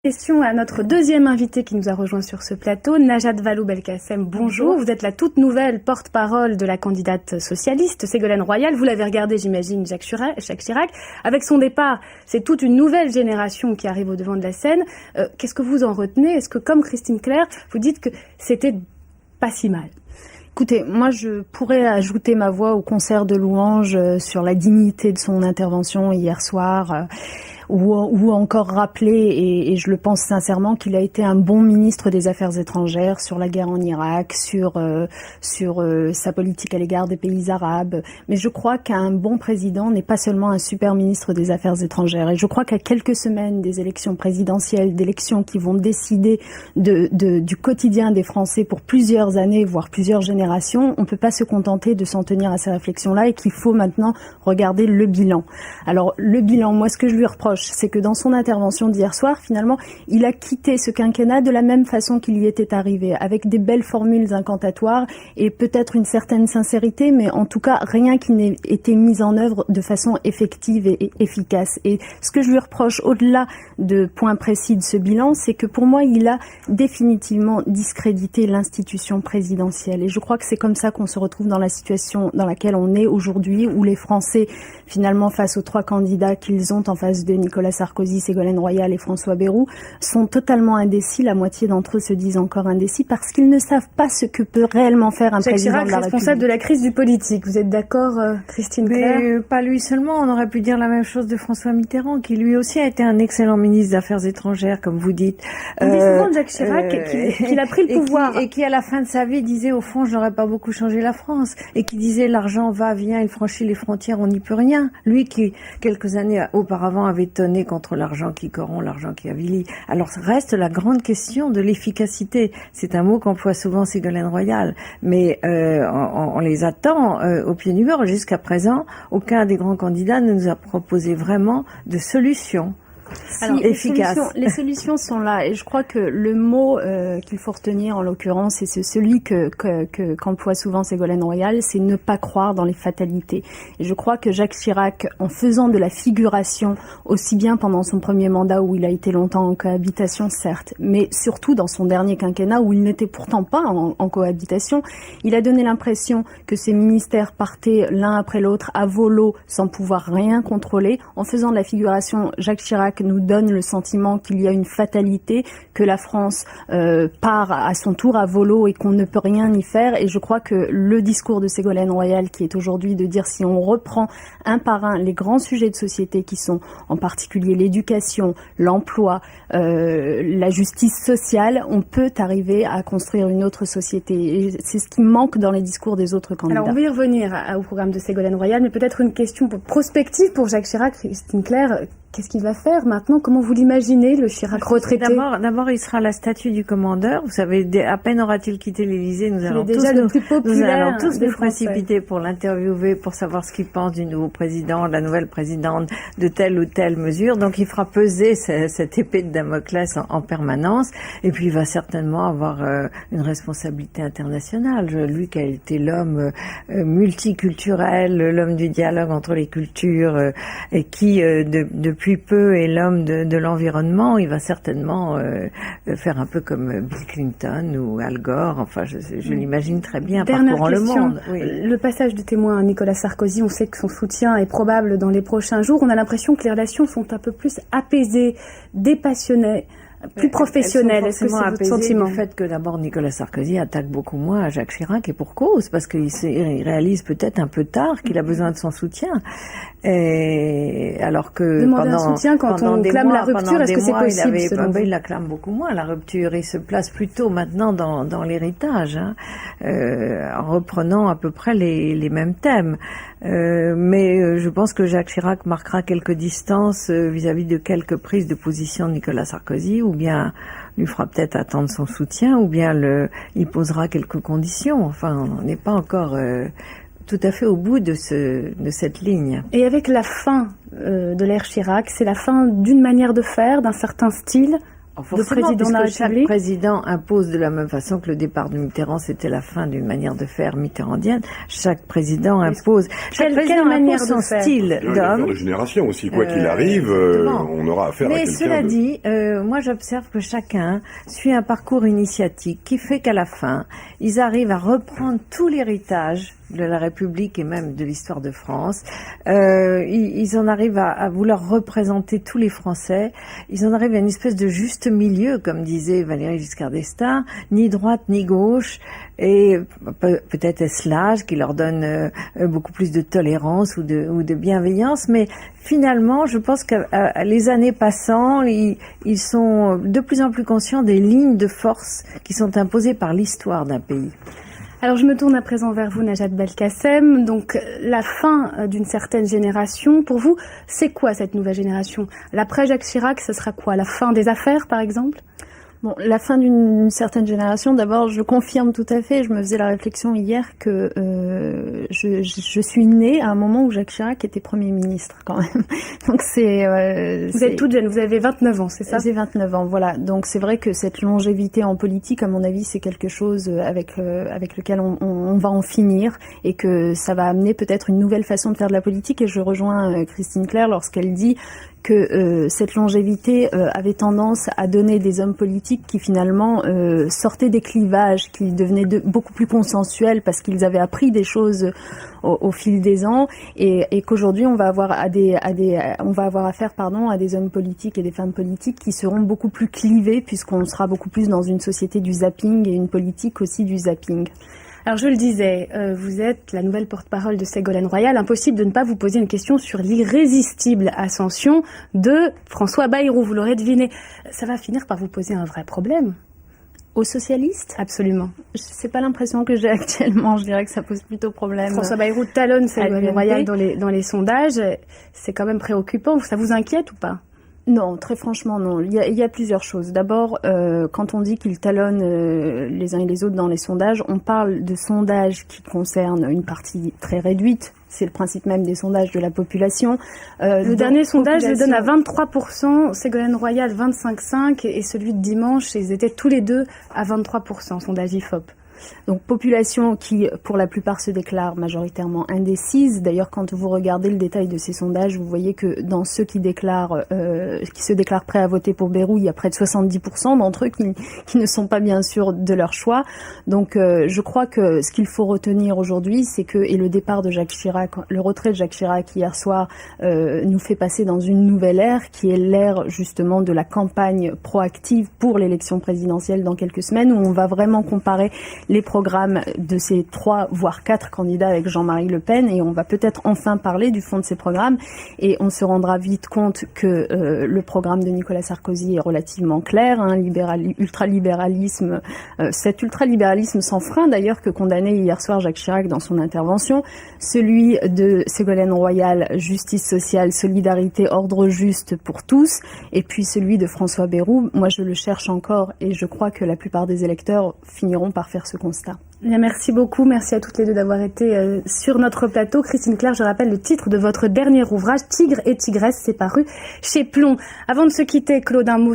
Question à notre deuxième invité qui nous a rejoint sur ce plateau, Najat Vallaud-Belkacem. Bonjour, vous êtes la toute nouvelle porte-parole de la candidate socialiste Ségolène Royal. Vous l'avez regardé, j'imagine, Jacques Chirac. Avec son départ, c'est toute une nouvelle génération qui arrive au devant de la scène. Qu'est-ce que vous en retenez? Est-ce que, comme Christine Claire, vous dites que c'était pas si mal? Écoutez, moi je pourrais ajouter ma voix au concert de louanges sur la dignité de son intervention hier soir, ou encore rappeler, et je le pense sincèrement, qu'il a été un bon ministre des Affaires étrangères sur la guerre en Irak, sur sa politique à l'égard des pays arabes. Mais je crois qu'un bon président n'est pas seulement un super ministre des Affaires étrangères. Et je crois qu'à quelques semaines des élections présidentielles, d'élections qui vont décider du quotidien des Français pour plusieurs années, voire plusieurs générations, on ne peut pas se contenter de s'en tenir à ces réflexions-là et qu'il faut maintenant regarder le bilan. Alors le bilan, moi ce que je lui reproche, c'est que dans son intervention d'hier soir, finalement, il a quitté ce quinquennat de la même façon qu'il y était arrivé, avec des belles formules incantatoires et peut-être une certaine sincérité, mais en tout cas rien qui n'ait été mis en œuvre de façon effective et efficace. Et ce que je lui reproche, au-delà de points précis de ce bilan, c'est que pour moi, il a définitivement discrédité l'institution présidentielle. Et je crois que c'est comme ça qu'on se retrouve dans la situation dans laquelle on est aujourd'hui, où les Français, finalement, face aux trois candidats qu'ils ont en face de Nicolas Sarkozy, Ségolène Royal et François Bayrou, sont totalement indécis. La moitié d'entre eux se disent encore indécis parce qu'ils ne savent pas ce que peut réellement faire un président Chirac, de la République. responsable de la crise du politique. Vous êtes d'accord, Christine Claire? Mais pas lui seulement. On aurait pu dire la même chose de François Mitterrand, qui lui aussi a été un excellent ministre des Affaires étrangères, comme vous dites. On dit souvent de Jacques Chirac qu'il a pris le pouvoir. Et qui, à la fin de sa vie, disait, au fond, je n'aurais pas beaucoup changé la France. Et qui disait, l'argent va, vient, il franchit les frontières, on n'y peut rien. Lui qui, quelques années auparavant, avait tonné contre l'argent qui corrompt, l'argent qui avilit. Alors reste la grande question de l'efficacité. C'est un mot qu'emploie souvent Ségolène Royal, mais on les attend au pied du mur. Jusqu'à présent, aucun des grands candidats ne nous a proposé vraiment de solution. Alors, efficace. Les solutions sont là, et je crois que le mot qu'il faut retenir en l'occurrence, c'est celui qu'emploie souvent Ségolène Royal, c'est ne pas croire dans les fatalités. Et je crois que Jacques Chirac, en faisant de la figuration, aussi bien pendant son premier mandat où il a été longtemps en cohabitation, certes, mais surtout dans son dernier quinquennat où il n'était pourtant pas en cohabitation, il a donné l'impression que ses ministères partaient l'un après l'autre à volo sans pouvoir rien contrôler. En faisant de la figuration, Jacques Chirac nous donne le sentiment qu'il y a une fatalité, que la France part à son tour à volo et qu'on ne peut rien y faire. Et je crois que le discours de Ségolène Royal, qui est aujourd'hui de dire si on reprend un par un les grands sujets de société qui sont en particulier l'éducation, l'emploi, la justice sociale, on peut arriver à construire une autre société. Et c'est ce qui manque dans les discours des autres candidats. Alors on va y revenir au programme de Ségolène Royal, mais peut-être une question prospective pour Jacques Chirac, Christine Claire. Qu'est-ce qu'il va faire maintenant? Comment vous l'imaginez, le Chirac retraité? D'abord, il sera la statue du commandeur. Vous savez, à peine aura-t-il quitté l'Élysée, nous allons tous nous précipiter pour l'interviewer, pour savoir ce qu'il pense du nouveau président, de la nouvelle présidente, de telle ou telle mesure. Donc, il fera peser cette épée de Damoclès en permanence. Et puis, il va certainement avoir une responsabilité internationale. Lui qui a été l'homme multiculturel, l'homme du dialogue entre les cultures, et qui, depuis peu est l'homme de l'environnement, il va certainement faire un peu comme Bill Clinton ou Al Gore. Enfin, je l'imagine très bien parcourant le monde. Oui. Le passage de témoin à Nicolas Sarkozy, on sait que son soutien est probable dans les prochains jours. On a l'impression que les relations sont un peu plus apaisées, dépassionnées, plus professionnelles. Est-ce que c'est votre sentiment? Du fait que d'abord Nicolas Sarkozy attaque beaucoup moins à Jacques Chirac, et pour cause, parce qu'il réalise peut-être un peu tard qu'il a besoin de son soutien. Et alors que demander un soutien quand on clame la rupture, est-ce que c'est possible? Il la clame beaucoup moins, la rupture. Il se place plutôt maintenant dans l'héritage, en reprenant à peu près les mêmes thèmes. Mais je pense que Jacques Chirac marquera quelques distances vis-à-vis de quelques prises de position de Nicolas Sarkozy, ou bien lui fera peut-être attendre son soutien, ou bien il posera quelques conditions. Enfin, on n'est pas encore tout à fait au bout de cette ligne. Et avec la fin de l'ère Chirac, c'est la fin d'une manière de faire, d'un certain style, de président de la République. Chaque président impose de la même façon que le départ de Mitterrand, c'était la fin d'une manière de faire mitterrandienne. Chaque président impose. Chaque président impose son style d'homme. Il y a une affaire de génération aussi. Quoi qu'il arrive, on aura affaire à quelqu'un. Mais cela dit, moi j'observe que chacun suit un parcours initiatique qui fait qu'à la fin, ils arrivent à reprendre tout l'héritage de la République et même de l'histoire de France. Ils en arrivent à vouloir représenter tous les Français. Ils en arrivent à une espèce de juste milieu, comme disait Valéry Giscard d'Estaing, ni droite ni gauche. Et peut-être est-ce l'âge qui leur donne beaucoup plus de tolérance ou de bienveillance. Mais finalement, je pense que les années passant, ils sont de plus en plus conscients des lignes de force qui sont imposées par l'histoire d'un pays. Alors je me tourne à présent vers vous, Najat Belkacem. Donc la fin d'une certaine génération, pour vous, c'est quoi cette nouvelle génération? L'après Jacques Chirac, ce sera quoi? La fin des affaires, par exemple? Bon, la fin d'une certaine génération, d'abord, je confirme tout à fait, je me faisais la réflexion hier que je suis née à un moment où Jacques Chirac était Premier ministre, quand même. Donc vous êtes toute jeune, vous avez 29 ans, c'est ça? J'ai 29 ans, voilà. Donc c'est vrai que cette longévité en politique, à mon avis, c'est quelque chose avec lequel on va en finir et que ça va amener peut-être une nouvelle façon de faire de la politique. Et je rejoins Christine Claire lorsqu'elle dit que cette longévité avait tendance à donner des hommes politiques qui finalement sortaient des clivages, qui devenaient beaucoup plus consensuels parce qu'ils avaient appris des choses au fil des ans, et qu'aujourd'hui on va avoir affaire à des hommes politiques et des femmes politiques qui seront beaucoup plus clivés puisqu'on sera beaucoup plus dans une société du zapping et une politique aussi du zapping. Alors je le disais, vous êtes la nouvelle porte-parole de Ségolène Royal. Impossible de ne pas vous poser une question sur l'irrésistible ascension de François Bayrou. Vous l'aurez deviné. Ça va finir par vous poser un vrai problème. Aux socialistes? Absolument. C'est pas l'impression que j'ai actuellement. Je dirais que ça pose plutôt problème. François Bayrou talonne Ségolène Royal dans les sondages. C'est quand même préoccupant. Ça vous inquiète ou pas? Non, très franchement, non. Il y a plusieurs choses. D'abord, quand on dit qu'ils talonnent les uns et les autres dans les sondages, on parle de sondages qui concernent une partie très réduite. C'est le principe même des sondages de la population. Le dernier sondage le donne à 23%, Ségolène Royal 25,5%, et celui de dimanche, ils étaient tous les deux à 23%, sondage IFOP. Donc population qui, pour la plupart, se déclare majoritairement indécise. D'ailleurs, quand vous regardez le détail de ces sondages, vous voyez que dans ceux qui se déclarent prêts à voter pour Bayrou, il y a près de 70% d'entre eux qui ne sont pas bien sûrs de leur choix. Donc je crois que ce qu'il faut retenir aujourd'hui, c'est que, et le départ de Jacques Chirac, le retrait de Jacques Chirac hier soir, nous fait passer dans une nouvelle ère, qui est l'ère justement de la campagne proactive pour l'élection présidentielle dans quelques semaines, où on va vraiment comparer les programmes de ces 3 voire 4 candidats avec Jean-Marie Le Pen, et on va peut-être enfin parler du fond de ces programmes, et on se rendra vite compte que le programme de Nicolas Sarkozy est relativement clair, hein, ultralibéralisme, cet ultralibéralisme sans frein d'ailleurs que condamnait hier soir Jacques Chirac dans son intervention, celui de Ségolène Royal, justice sociale, solidarité, ordre juste pour tous, et puis celui de François Bayrou. Moi je le cherche encore, et je crois que la plupart des électeurs finiront par faire ce constat. Bien, merci beaucoup, merci à toutes les deux d'avoir été sur notre plateau. Christine Claire, je rappelle le titre de votre dernier ouvrage, Tigre et Tigresse, c'est paru chez Plomb. Avant de se quitter, Claude, un mot